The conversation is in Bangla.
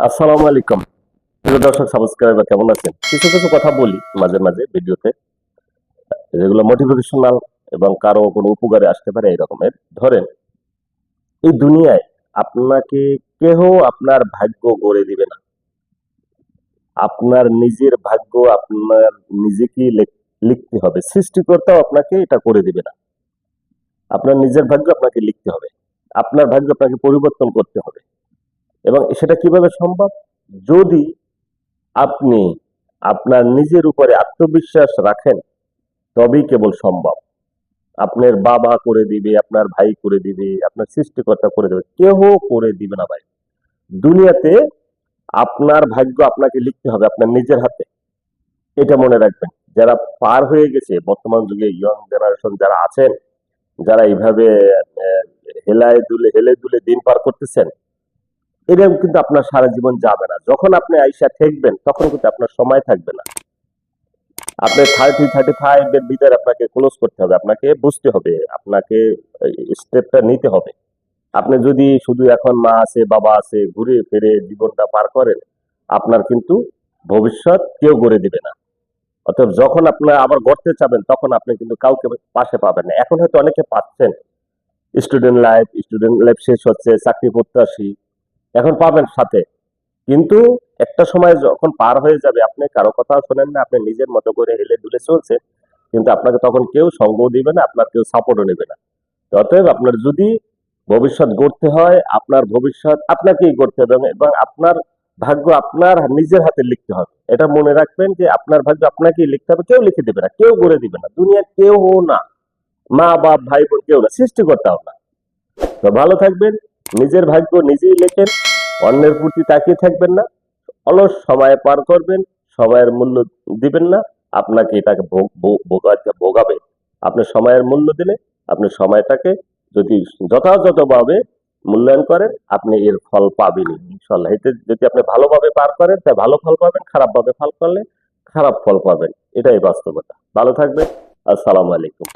আসসালামু আলাইকুম। প্রিয় দর্শক সাবস্ক্রাইবার, কেমন আছেন? কিছু কিছু কথা বলি মাঝে মাঝে ভিডিওতে, যেগুলো মোটিভেশনাল এবং কারো কোনো উপকারে আসতে পারে এই রকমের। ধরেন, এই দুনিয়ায় আপনাকে কেহ আপনার ভাগ্য গড়ে দিবে না। আপনার নিজের ভাগ্য আপনার নিজেকেই লিখতে হবে। সৃষ্টিকর্তাও আপনাকে এটা করে দিবে না। আপনার নিজের ভাগ্য আপনাকে লিখতে হবে। আপনার ভাগ্য আপনাকে পরিবর্তন করতে হবে। এবং সেটা কিভাবে সম্ভব? যদি আপনি আপনার নিজের উপরে আত্মবিশ্বাস রাখেন, তবেই কেবল সম্ভব। আপনার বাবা করে দিবে, আপনার ভাই করে দিবে, আপনার সৃষ্টিকর্তা করে দেবে, কেউ করে দিবে না ভাই। দুনিয়াতে আপনার ভাগ্য আপনাকে লিখতে হবে আপনার নিজের হাতে। এটা মনে রাখবেন। যারা পার হয়ে গেছে বর্তমান যুগে, ইয়ং জেনারেশন যারা আছেন, যারা এইভাবে আহ, হেলে দুলে দিন পার করতেছেন, এরকম কিন্তু আপনার সারা জীবন যাবে না। যখন আপনি আইসা ঠেকবেন, তখন কিন্তু আপনার সময় থাকবে না। আপনার 30-35 এর ভিতরে আপনাকে ক্লোজ করতে হবে, আপনাকে বুঝতে হবে, আপনাকে স্টেপটা নিতে হবে। আপনি যদি শুধু এখন মা আছে বাবা আছে ঘুরে ফিরে জীবনটা পার করেন, আপনার কিন্তু ভবিষ্যৎ কেউ গড়ে দিবে না। অতএব যখন আপনার আবার গড়তে চাবেন, তখন আপনি কিন্তু কাউকে পাশে পাবেন না। এখন হয়তো অনেকে পাচ্ছেন, স্টুডেন্ট লাইফ শেষ হচ্ছে, চাকরি প্রত্যাশী, এখন পাবেন সাথে। কিন্তু একটা সময় যখন পার হয়ে যাবে, আপনি কারো কথা শোনেন না, আপনি নিজের মতো করে হেলে দুলে চলছে, কিন্তু আপনাকে তখন কেউ সঙ্গও দিবে না, আপনার কেউ সাপোর্টও নেবে না। তো অতএব আপনার যদি ভবিষ্যৎ গড়তে হয়, আপনার ভবিষ্যৎ আপনাকেই গড়তে হবে, এবং আপনার ভাগ্য আপনার নিজের হাতে লিখতে হবে। এটা মনে রাখবেন যে আপনার ভাগ্য আপনাকেই লিখতে হবে, কেউ লিখে দেবে না, কেউ গড়ে দিবে না, দুনিয়ার কেউ না। মা বাপ ভাই বোন কেউ না, সৃষ্টিকর্তাও না। তো ভালো থাকবেন, নিজের ভাগ্য নিজেই লেখেন, অন্যের প্রতি তাকিয়ে থাকবেন না, অলস সময় পার করবেন, সময়ের মূল্য দিবেন না, আপনাকে এটাকে ভোগাবে। আপনি সময়ের মূল্য দিলে, আপনি সময়টাকে যদি যথাযথভাবে মূল্যায়ন করেন, আপনি এর ফল পাবেনই ইনশাল্লাহ। এতে যদি আপনি ভালোভাবে পার করেন, তাই ভালো ফল পাবেন, খারাপ ভাবে ফল করলে খারাপ ফল পাবেন। এটাই বাস্তবতা। ভালো থাকবেন। আসসালামু আলাইকুম।